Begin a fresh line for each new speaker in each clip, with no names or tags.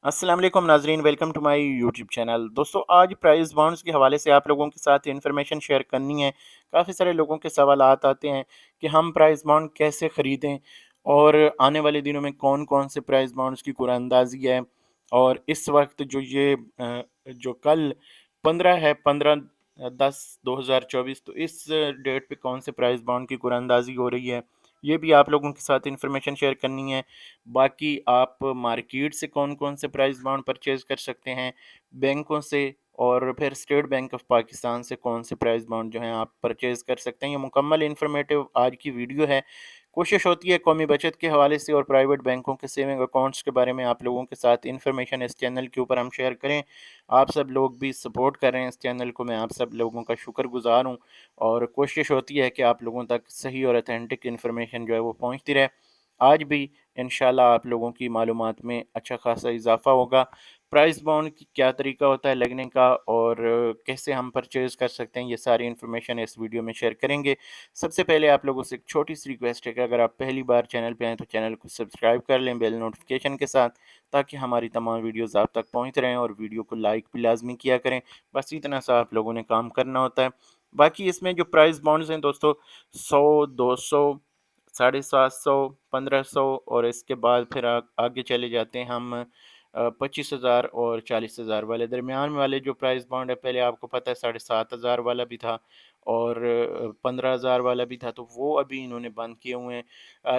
अस्सलाम वालेकुम नाजरीन, welcome to my YouTube channel. दोस्तों, आज प्राइस बॉन्ड्स के हवाले से आप लोगों के साथ इन्फॉर्मेशन शेयर करनी है। काफ़ी सारे लोगों के सवालात आते हैं कि हम प्राइस बॉन्ड कैसे ख़रीदें और आने वाले दिनों में कौन कौन से प्राइस बॉन्ड्स की कुरानंदाज़ी है। और इस वक्त जो कल 15 है, 15/10/2024, तो इस डेट पे कौन से प्राइस बॉन्ड की कुरानंदाज़ी हो रही है, ये भी आप लोगों के साथ इन्फॉर्मेशन शेयर करनी है। बाकी आप मार्केट से कौन-कौन से प्राइस बॉन्ड परचेज़ कर सकते हैं, बैंकों से और फिर स्टेट बैंक ऑफ पाकिस्तान से कौन से प्राइस बॉन्ड जो हैं आप परचेज़ कर सकते हैं। ये मुकम्मल इन्फॉर्मेटिव आज की वीडियो है। कोशिश होती है कौमी बचत के हवाले से और प्राइवेट बैंकों के सेविंग अकाउंट्स के बारे में आप लोगों के साथ इन्फॉर्मेशन इस चैनल के ऊपर हम शेयर करें। आप सब लोग भी सपोर्ट कर रहे हैं इस चैनल को, मैं आप सब लोगों का शुक्रगुज़ार हूँ। और कोशिश होती है कि आप लोगों तक सही और ऑथेंटिक इन्फॉर्मेशन जो है वो पहुँचती रहे। आज भी इंशाल्लाह आप लोगों की मालूमात में अच्छा खासा इजाफ़ा होगा। प्राइस बॉन्ड की क्या तरीका होता है लगने का और कैसे हम परचेज़ कर सकते हैं, ये सारी इन्फॉर्मेशन इस वीडियो में शेयर करेंगे। सबसे पहले आप लोगों से एक छोटी-सी रिक्वेस्ट है कि अगर आप पहली बार चैनल पे आएँ तो चैनल को सब्सक्राइब कर लें बेल नोटिफ़िकेशन के साथ, ताकि हमारी तमाम वीडियोज़ आप तक पहुँच रहें, और वीडियो को लाइक भी लाज़मी किया करें। बस इतना सा आप लोगों ने काम करना होता है। बाकी इसमें जो प्राइस बॉन्ड्स हैं दोस्तों, 100, 200, 750, 1500, और इसके बाद फिर आगे चले जाते हैं हम 25,000 और 40,000 वाले। दरमियान वाले जो प्राइस बॉन्ड है, पहले आपको पता है 7,500 वाला भी था और 15,000 वाला भी था, तो वो अभी इन्होंने बंद किए हुए हैं।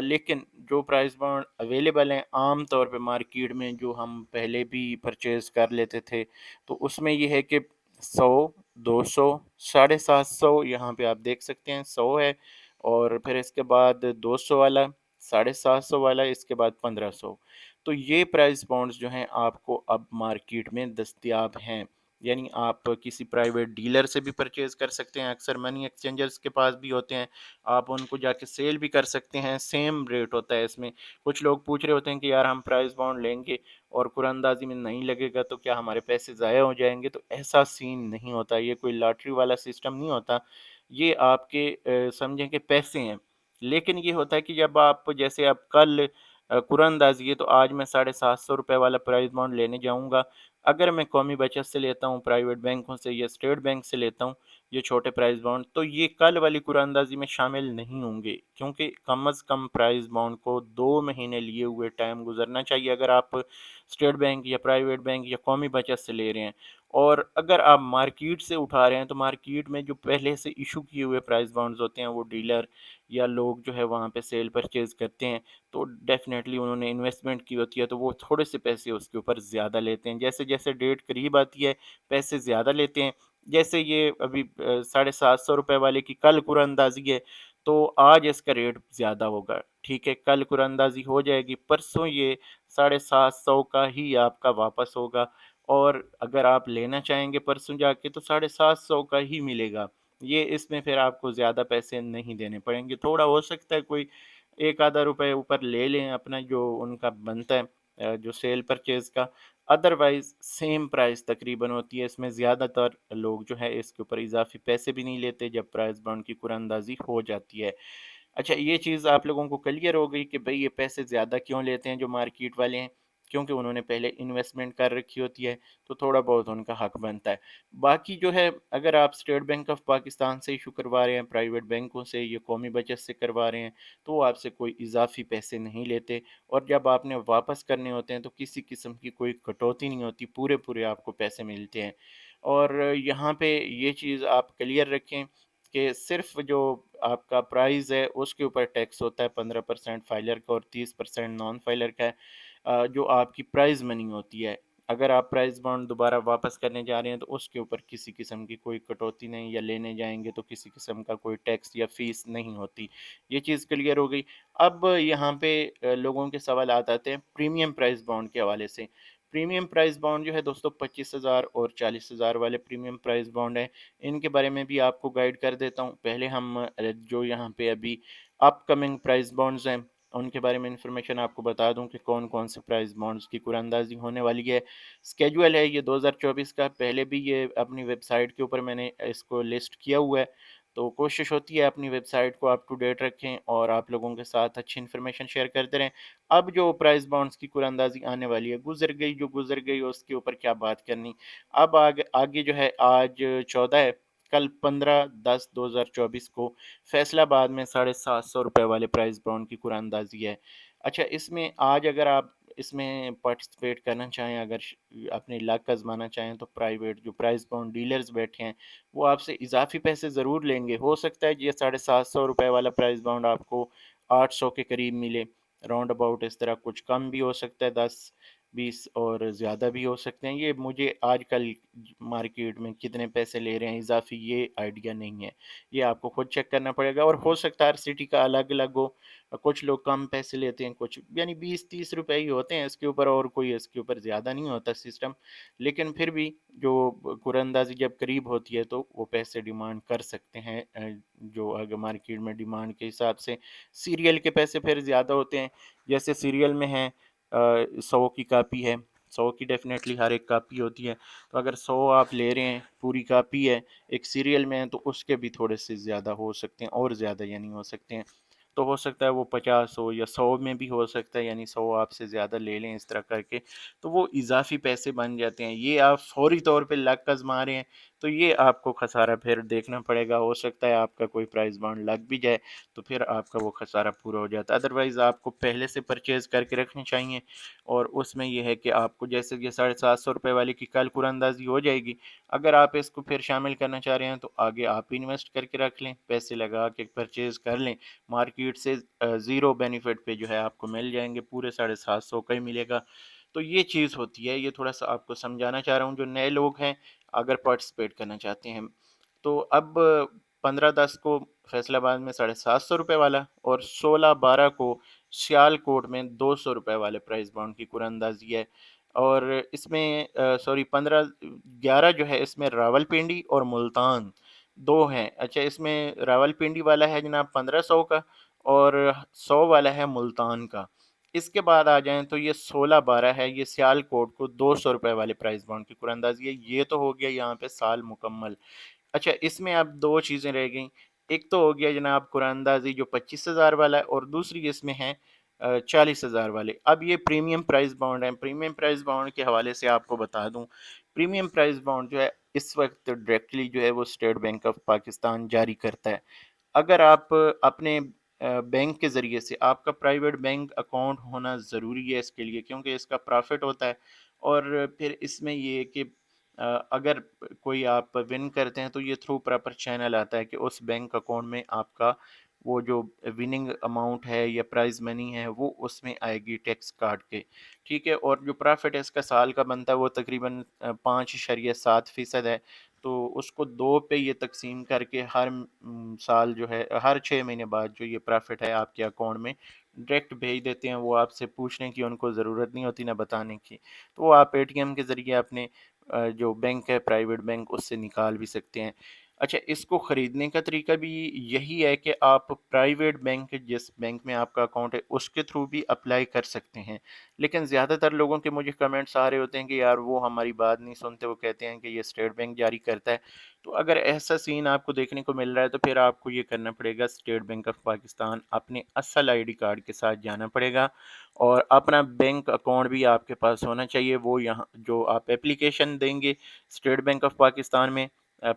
लेकिन जो प्राइस बॉन्ड अवेलेबल हैं आम तौर पे मार्केट में, जो हम पहले भी परचेज़ कर लेते थे, तो उसमें ये है कि 100, 200, 750, यहाँ पे आप देख सकते हैं 100 है, और फिर इसके बाद 200 वाला, 750 वाला, इसके बाद 1500। तो ये प्राइस बॉन्ड्स जो हैं आपको अब मार्केट में दस्तयाब हैं। यानी आप किसी प्राइवेट डीलर से भी परचेज़ कर सकते हैं, अक्सर मनी एक्सचेंजर्स के पास भी होते हैं, आप उनको जाके सेल भी कर सकते हैं, सेम रेट होता है इसमें। कुछ लोग पूछ रहे होते हैं कि यार हम प्राइस बॉन्ड लेंगे और कुरानंदाज़ी में नहीं लगेगा तो क्या हमारे पैसे ज़ाया हो जाएँगे? तो ऐसा सीन नहीं होता, ये कोई लॉटरी वाला सिस्टम नहीं होता। ये आपके समझें कि पैसे हैं। लेकिन ये होता है कि जब आप, जैसे अब कल कुरानंदाज़ी है, तो आज मैं ₹750 वाला प्राइस बॉन्ड लेने जाऊँगा। अगर मैं कौमी बचत से लेता हूँ, प्राइवेट बैंकों से या स्टेट बैंक से लेता हूँ ये छोटे प्राइस बॉन्ड, तो ये कल वाली कुरानंदाज़ी में शामिल नहीं होंगे, क्योंकि कम से कम प्राइस बॉन्ड को 2 महीने लिए हुए टाइम गुज़रना चाहिए अगर आप स्टेट बैंक या प्राइवेट बैंक या कौमी बचत से ले रहे हैं। और अगर आप मार्केट से उठा रहे हैं, तो मार्केट में जो पहले से इशू किए हुए प्राइस बॉन्ड्स होते हैं, वो डीलर या लोग जो है वहाँ पे सेल परचेज़ करते हैं, तो डेफ़िनेटली उन्होंने इन्वेस्टमेंट की होती है, तो वो थोड़े से पैसे उसके ऊपर ज़्यादा लेते हैं। जैसे-जैसे डेट करीब आती है, पैसे ज़्यादा लेते हैं। जैसे ये अभी ₹750 वाले की कल कुरानंदाज़ी है, तो आज इसका रेट ज़्यादा होगा, ठीक है? कल कुरानंदाज़ी हो जाएगी, परसों ये 750 का ही आपका वापस होगा, और अगर आप लेना चाहेंगे परसों जाके, तो 750 का ही मिलेगा। ये इसमें फिर आपको ज़्यादा पैसे नहीं देने पड़ेंगे। थोड़ा हो सकता है कोई 1 आधा रुपए ऊपर ले लें अपना, जो उनका बनता है जो सेल परचेज़ का। अदरवाइज़ सेम प्राइस तकरीबन होती है। इसमें ज़्यादातर लोग जो है इसके ऊपर इज़ाफ़ी पैसे भी नहीं लेते जब प्राइस बॉन्ड की कुरानंदाज़ी हो जाती है। अच्छा, ये चीज़ आप लोगों को क्लियर हो गई कि भई ये पैसे ज़्यादा क्यों लेते हैं जो मार्केट वाले हैं, क्योंकि उन्होंने पहले इन्वेस्टमेंट कर रखी होती है, तो थोड़ा बहुत उनका हक बनता है। बाकी जो है, अगर आप स्टेट बैंक ऑफ पाकिस्तान से इशू करवा रहे हैं, प्राइवेट बैंकों से या कौमी बचत से करवा रहे हैं, तो वो आपसे कोई इज़ाफ़ी पैसे नहीं लेते, और जब आपने वापस करने होते हैं तो किसी किस्म की कोई कटौती नहीं होती, पूरे-पूरे आपको पैसे मिलते हैं। और यहाँ पे ये चीज़ आप क्लियर रखें कि सिर्फ़ जो आपका प्राइस है उसके ऊपर टैक्स होता है 15% फाइलर का और 30% नॉन फाइलर का है। जो आपकी प्राइज़ मनी होती है, अगर आप प्राइस बॉन्ड दोबारा वापस करने जा रहे हैं तो उसके ऊपर किसी किस्म की कोई कटौती नहीं, या लेने जाएँगे तो किसी किस्म का कोई टैक्स या फ़ीस नहीं होती। ये चीज़ क्लियर हो गई। अब यहाँ पे लोगों के सवालात आते हैं प्रीमियम प्राइस बॉन्ड के हवाले से। प्रीमियम प्राइस बॉन्ड जो है दोस्तों, 25,000 और 40,000 वाले प्रीमियम प्राइस बॉन्ड हैं। इनके बारे में भी आपको गाइड कर देता हूँ। पहले हम जो यहाँ पे अभी अपकमिंग प्राइस बॉन्ड्स हैं, उनके बारे में इन्फॉर्मेशन आपको बता दूँ कि कौन-कौन से प्राइस बॉन्ड्स की कुरानंदाज़ी होने वाली है। शेड्यूल है ये 2024 का, पहले भी ये अपनी वेबसाइट के ऊपर मैंने इसको लिस्ट किया हुआ है। تو کوشش ہوتی ہے اپنی ویب سائٹ کو اپ ٹو ڈیٹ رکھیں اور آپ لوگوں کے ساتھ اچھی انفارمیشن شیئر کرتے رہیں۔ اب جو پرائز بانڈز کی قرآن اندازی آنے والی ہے، گزر گئی جو گزر گئی، اس کے اوپر کیا بات کرنی۔ اب آگے آگے جو ہے، آج 14 ہے، کل 15/10/2024 کو فیصل آباد میں 750 روپے والے پرائز بانڈ کی قرآن اندازی ہے۔ اچھا، اس میں آج اگر آپ اس میں پارٹیسپیٹ کرنا چاہیں، اگر اپنے لک آزمانا چاہیں، تو پرائیویٹ جو پرائز بانڈ ڈیلرز بیٹھے ہیں وہ آپ سے اضافی پیسے ضرور لیں گے۔ ہو سکتا ہے یہ 750 روپے والا پرائز بانڈ آپ کو 800 کے قریب ملے، راؤنڈ اباؤٹ اس طرح، کچھ کم بھی ہو سکتا ہے، 10 20 اور زیادہ بھی ہو سکتے ہیں۔ یہ مجھے آج کل مارکیٹ میں کتنے پیسے لے رہے ہیں اضافی، یہ آئیڈیا نہیں ہے، یہ آپ کو خود چیک کرنا پڑے گا، اور ہو سکتا ہے ہر سٹی کا الگ الگ ہو، کچھ لوگ کم پیسے لیتے ہیں، کچھ یعنی 20 30 روپے ہی ہوتے ہیں اس کے اوپر، اور کوئی اس کے اوپر زیادہ نہیں ہوتا سسٹم۔ لیکن پھر بھی جو قرآن اندازی جب قریب ہوتی ہے تو وہ پیسے ڈیمانڈ کر سکتے ہیں، جو اگر مارکیٹ میں ڈیمانڈ کے حساب سے سیریل کے پیسے پھر زیادہ ہوتے ہیں۔ جیسے سیریل میں ہیں 100 کی کاپی ہے، 100 کی ڈیفینیٹلی ہر ایک کاپی ہوتی ہے، تو اگر 100 آپ لے رہے ہیں پوری کاپی ہے ایک سیریل میں ہے، تو اس کے بھی تھوڑے سے زیادہ ہو سکتے ہیں، اور زیادہ یعنی ہو سکتے ہیں، تو ہو سکتا ہے وہ 50 ہو یا 100 میں بھی ہو سکتا ہے، یعنی 100 آپ سے زیادہ لے لیں اس طرح کر کے، تو وہ اضافی پیسے بن جاتے ہیں۔ یہ آپ فوری طور پہ لک آزما رہے ہیں تو یہ آپ کو خسارہ پھر دیکھنا پڑے گا، ہو سکتا ہے آپ کا کوئی پرائز بانڈ لگ بھی جائے تو پھر آپ کا وہ خسارہ پورا ہو جاتا ہے۔ ادروائز آپ کو پہلے سے پرچیز کر کے رکھنی چاہیے، اور اس میں یہ ہے کہ آپ کو جیسے کہ 750 روپے والی کی کل قرآن اندازی ہو جائے گی، اگر آپ اس کو پھر شامل کرنا چاہ رہے ہیں تو آگے آپ انویسٹ کر کے رکھ لیں، پیسے لگا کے پرچیز کر لیں، مارکیٹ سے زیرو بینیفٹ پہ جو ہے آپ کو مل جائیں گے، پورے 750 کا ہی ملے گا۔ تو یہ چیز ہوتی ہے، یہ تھوڑا سا آپ کو سمجھانا چاہ رہا ہوں جو نئے لوگ ہیں اگر پارٹیسپیٹ کرنا چاہتے ہیں۔ تو اب 15/10 کو فیصل آباد میں 750 روپے والا، اور 16/12 کو سیال کوٹ میں 200 روپے والے پرائز بانڈ کی قرآن اندازی ہے، اور اس میں سوری 15/11 جو ہے اس میں راول پنڈی اور ملتان دو ہیں۔ اچھا، اس میں راول پنڈی والا ہے جناب 1500 کا، اور 100 والا ہے ملتان کا۔ اس کے بعد آ جائیں تو یہ 16/12 ہے، یہ سیال کوٹ کو 200 روپے والے پرائز بانڈ کی قرآن اندازی ہے۔ یہ تو ہو گیا یہاں پہ سال مکمل۔ اچھا، اس میں اب دو چیزیں رہ گئیں، ایک تو ہو گیا جناب قرآن اندازی جو 25,000 والا ہے، اور دوسری اس میں ہے 40,000 والے۔ اب یہ پریمیم پرائز بانڈ ہیں، پریمیم پرائز بانڈ کے حوالے سے آپ کو بتا دوں، پریمیم پرائز بانڈ جو ہے اس وقت ڈائریکٹلی جو ہے وہ اسٹیٹ بینک آف پاکستان جاری کرتا ہے۔ اگر آپ اپنے بینک کے ذریعے سے، آپ کا پرائیویٹ بینک اکاؤنٹ ہونا ضروری ہے اس کے لیے، کیونکہ اس کا پرافٹ ہوتا ہے، اور پھر اس میں یہ ہے کہ اگر کوئی آپ ون کرتے ہیں تو یہ تھرو پراپر چینل آتا ہے کہ اس بینک اکاؤنٹ میں آپ کا وہ جو وننگ اماؤنٹ ہے یا پرائز منی ہے وہ اس میں آئے گی ٹیکس کاٹ کے، ٹھیک ہے، اور جو پرافٹ ہے اس کا سال کا بنتا ہے وہ تقریباً 5.7% ہے، تو اس کو دو پہ یہ تقسیم کر کے ہر سال جو ہے، ہر 6 مہینے بعد جو یہ پرافٹ ہے آپ کے اکاؤنٹ میں ڈائریکٹ بھیج دیتے ہیں، وہ آپ سے پوچھنے کی ان کو ضرورت نہیں ہوتی، نہ بتانے کی، تو وہ آپ ATM کے ذریعے اپنے جو بینک ہے پرائیویٹ بینک اس سے نکال بھی سکتے ہیں۔ اچھا، اس کو خریدنے کا طریقہ بھی یہی ہے کہ آپ پرائیویٹ بینک جس بینک میں آپ کا اکاؤنٹ ہے اس کے تھرو بھی اپلائی کر سکتے ہیں، لیکن زیادہ تر لوگوں کے مجھے کمنٹس آ رہے ہوتے ہیں کہ یار وہ ہماری بات نہیں سنتے، وہ کہتے ہیں کہ یہ اسٹیٹ بینک جاری کرتا ہے، تو اگر ایسا سین آپ کو دیکھنے کو مل رہا ہے تو پھر آپ کو یہ کرنا پڑے گا، اسٹیٹ بینک آف پاکستان اپنے اصل ID کارڈ کے ساتھ جانا پڑے گا، اور اپنا بینک اکاؤنٹ بھی آپ کے پاس ہونا چاہیے، وہ یہاں جو آپ اپلیکیشن دیں گے اسٹیٹ بینک آف پاکستان میں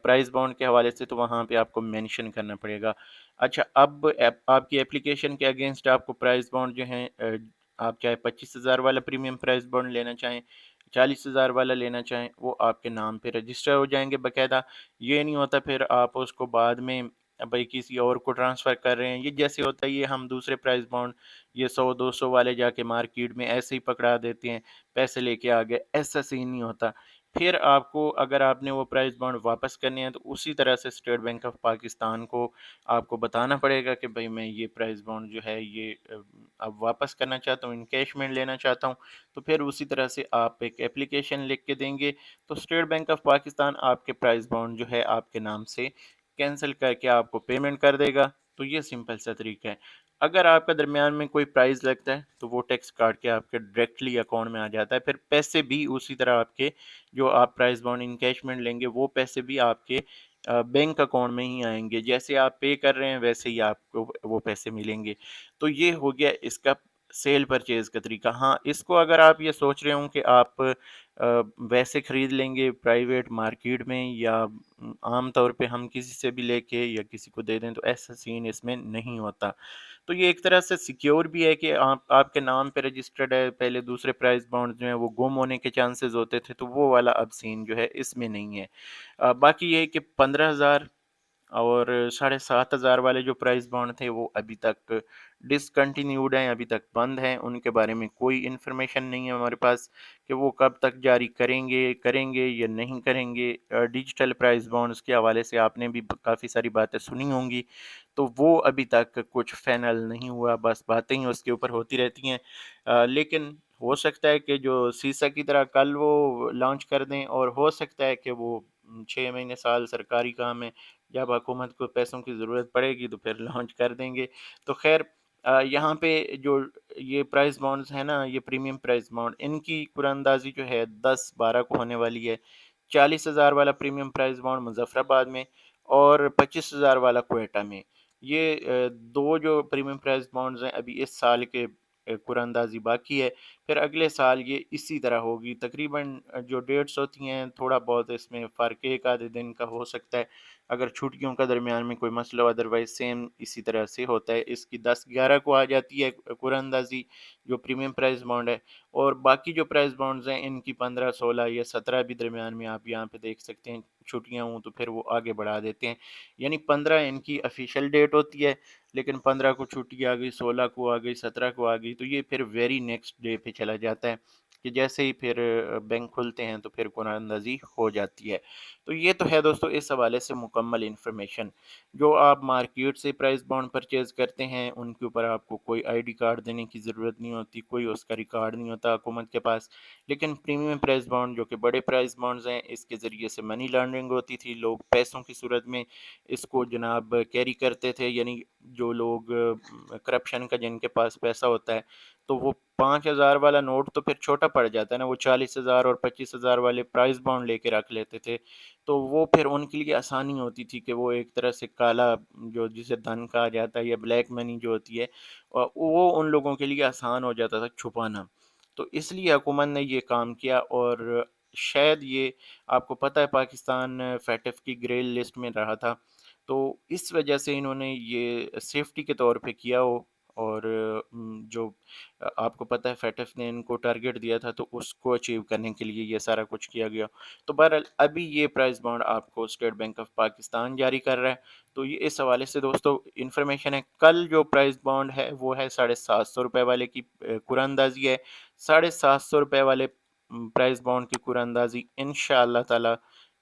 پرائز بانڈ کے حوالے سے، تو وہاں پہ آپ کو مینشن کرنا پڑے گا۔ اچھا، اب آپ کی اپلیکیشن کے اگینسٹ آپ کو پرائز بانڈ جو ہیں، آپ چاہے 25,000 والا پریمیم پرائز بانڈ لینا چاہیں، 40,000 والا لینا چاہیں، وہ آپ کے نام پہ رجسٹر ہو جائیں گے باقاعدہ۔ یہ نہیں ہوتا پھر آپ اس کو بعد میں بھائی کسی اور کو ٹرانسفر کر رہے ہیں، یہ جیسے ہوتا ہے یہ ہم دوسرے پرائز بانڈ یہ 100 200 والے جا کے مارکیٹ میں ایسے ہی پکڑا دیتے ہیں، پیسے لے کے آگے، ایسا سین نہیں ہوتا۔ پھر آپ کو اگر آپ نے وہ پرائز بانڈ واپس کرنے ہیں تو اسی طرح سے اسٹیٹ بینک آف پاکستان کو آپ کو بتانا پڑے گا کہ بھائی میں یہ پرائز بانڈ جو ہے یہ اب واپس کرنا چاہتا ہوں، انکیشمنٹ لینا چاہتا ہوں، تو پھر اسی طرح سے آپ ایک اپلیکیشن لکھ کے دیں گے، تو اسٹیٹ بینک آف پاکستان آپ کے پرائز بانڈ جو ہے آپ کے نام سے کینسل کر کے آپ کو پیمنٹ کر دے گا۔ تو یہ سمپل سا طریقہ ہے۔ اگر آپ کا درمیان میں کوئی پرائز لگتا ہے تو وہ ٹیکس کاٹ کے آپ کے ڈائریکٹلی اکاؤنٹ میں آ جاتا ہے، پھر پیسے بھی اسی طرح آپ کے جو آپ پرائز بانڈ انکیشمنٹ لیں گے وہ پیسے بھی آپ کے बैंक अकाउंट में ही आएंगे, जैसे आप पे कर रहे हैं वैसे ही आपको वो पैसे मिलेंगे। तो ये हो गया इसका सेल परचेज़ का तरीका। हाँ, इसको अगर आप ये सोच रहे हो कि आप वैसे ख़रीद लेंगे प्राइवेट मार्केट में या आम तौर पे हम किसी से भी लेके या किसी को दे दें, तो ऐसा सीन इसमें नहीं होता। तो ये एक तरह से सिक्योर भी है कि आप आपके नाम पे रजिस्टर्ड है। पहले दूसरे प्राइस बॉन्ड जो हैं वो गुम होने के चांसेस होते थे, तो वो वाला अब सीन जो है इसमें नहीं है। बाकी ये है कि 15,000 और 7,500 वाले जो प्राइस बॉन्ड थे वो अभी तक डिसकंटिन्यूड हैं, अभी तक बंद हैं। उनके बारे में कोई इन्फॉर्मेशन नहीं है हमारे पास कि वो कब तक जारी करेंगे करेंगे या नहीं करेंगे। डिजिटल प्राइस बॉन्ड्स के हवाले से आपने भी काफ़ी सारी बातें सुनी होंगी, तो वो अभी तक कुछ फाइनल नहीं हुआ, बस बातें ही उसके ऊपर होती रहती हैं। लेकिन हो सकता है कि जो सीसा की तरह कल वो लॉन्च कर दें, और हो सकता है कि वो 6 महीने साल सरकारी काम है, जब हुकूमत को पैसों की ज़रूरत पड़ेगी तो फिर लॉन्च कर देंगे। तो ख़ैर यहाँ पे जो ये प्राइस बॉन्ड्स हैं ना, ये प्रीमियम प्राइस बॉन्ड, इनकी कुरानंदाज़ी जो है 10-12 को होने वाली है। 40,000 वाला प्रीमियम प्राइस बॉन्ड मुज़फ़्फ़राबाद में और 25,000 वाला क्वेटा में। ये 2 जो प्रीमियम प्राइस बॉन्ड्स हैं अभी इस साल के कुरानंदाज़ी बाकी है। फिर अगले साल ये इसी तरह होगी। तकरीबन जो डेट्स होती हैं थोड़ा बहुत इसमें फ़र्क 1 आधे दिन का हो सकता है, अगर छुट्टियों का दरमियान में कोई मसला हो, अदरवाइज़ सेम इसी तरह से होता है। इसकी 10-11 को आ जाती है कुरानंदाज़ी, जो प्रीमियम प्राइस बॉन्ड है। और बाकी जो प्राइस बॉन्ड्स हैं इनकी 15, 16 या 17 भी दरमियान में आप यहाँ पे देख सकते हैं। छुट्टियाँ हों तो फिर वो आगे बढ़ा देते हैं। यानी 15 इनकी ऑफ़िशियल डेट होती है, लेकिन 15 को छुट्टी आ गई, 16 को आ गई, 17 को आ गई, तो ये फिर वेरी नेक्स्ट डे पे चला जाता है कि जैसे ही फिर बैंक खुलते हैं तो फिर कुरानंदाज़ी हो जाती है। तो ये तो है दोस्तों इस हवाले से मुकम्मल इन्फॉर्मेशन। जो आप मार्केट से प्राइस बॉन्ड परचेज़ करते हैं उनके ऊपर आपको कोई आईडी कार्ड देने की ज़रूरत नहीं होती, कोई उसका रिकॉर्ड नहीं होता हुकूमत के पास। लेकिन प्रीमियम प्राइस बॉन्ड जो कि बड़े प्राइस बॉन्ड्स हैं, इसके ज़रिए से मनी लॉन्ड्रिंग होती थी, लोग पैसों की सूरत में इसको जनाब कैरी करते थे। यानी जो लोग करप्शन का जिनके पास पैसा होता है, तो वो 5,000 वाला नोट तो फिर छोटा पड़ जाता है ना, वो 40,000 और 25,000 वाले प्राइस बॉन्ड लेके रख लेते थे। तो वो फिर उनके लिए आसानी होती थी कि वो एक तरह से काला, जो जिसे धन कहा जाता है या ब्लैक मनी जो होती है, वो उन लोगों के लिए आसान हो जाता था छुपाना। तो इसलिए हुकूमत ने ये काम किया। और शायद ये, आपको पता है पाकिस्तान फैटफ की ग्रे लिस्ट में रहा था, तो इस वजह से इन्होंने ये सेफ्टी के तौर पे किया हो। और जो आपको पता है फैटफ ने इनको टारगेट दिया था, तो उसको अचीव करने के लिए ये सारा कुछ किया गया। तो बहरहाल अभी ये प्राइस बॉन्ड आपको स्टेट बैंक ऑफ पाकिस्तान जारी कर रहा है। तो ये इस हवाले से दोस्तों इन्फॉर्मेशन है। कल जो प्राइस बॉन्ड है वो है 750 वाले की कुरानंदाजी है। 750 वाले प्राइस बॉन्ड की कुरानंदाजी इंशाअल्लाह ताला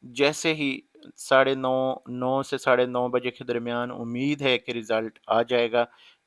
जैसे ही 9:30 से 9:30 बजे के दरमियान उम्मीद है कि रिज़ल्ट आ जाएगा।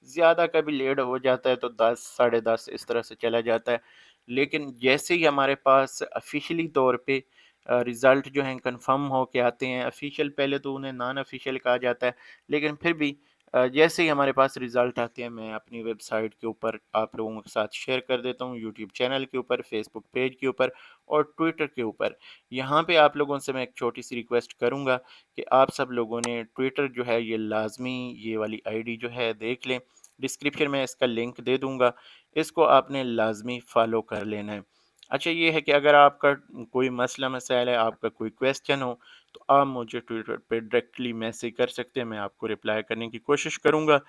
ज़्यादा कभी लेट हो जाता है तो 10, साढ़े 10 इस तरह से चला जाता है। लेकिन जैसे ही हमारे पास ऑफ़िशियली तौर पे रिज़ल्ट जो हैं कन्फ़र्म हो के आते हैं, ऑफ़िशियल पहले तो उन्हें नॉन ऑफ़िशियल कहा जाता है, लेकिन फिर भी जैसे ही हमारे पास रिज़ल्ट आते हैं, मैं अपनी वेबसाइट के ऊपर आप लोगों के साथ शेयर कर देता हूँ, यूट्यूब चैनल के ऊपर, फ़ेसबुक पेज के ऊपर और ट्विटर के ऊपर। यहाँ पे आप लोगों से मैं एक छोटी-सी रिक्वेस्ट करूँगा कि आप सब लोगों ने ट्विटर जो है ये लाज़मी ये वाली आईडी जो है देख लें। डिस्क्रिप्शन में इसका लिंक दे दूँगा, इसको आपने लाज़मी फ़ॉलो कर लेना है। अच्छा, ये है कि अगर आपका कोई मसला मसाइल है, आपका कोई क्वेश्चन हो, तो आप मुझे ट्विटर पे डायरेक्टली मैसेज कर सकते हैं, मैं आपको रिप्लाई करने की कोशिश करूँगा।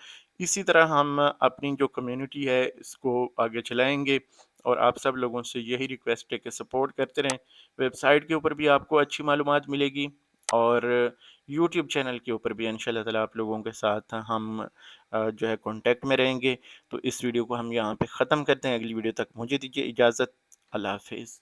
इसी तरह हम अपनी जो कम्युनिटी है इसको आगे चलाएँगे, और आप सब लोगों से यही रिक्वेस्ट है कि सपोर्ट करते रहें। वेबसाइट के ऊपर भी आपको अच्छी मालूमात मिलेगी, और यूट्यूब चैनल के ऊपर भी इंशाअल्लाह ताला आप लोगों के साथ हम जो है कॉन्टैक्ट में रहेंगे। तो इस वीडियो को हम यहाँ पे ख़त्म करते हैं। अगली वीडियो तक मुझे दीजिए इजाज़त। अल्लाह हाफ़िज़।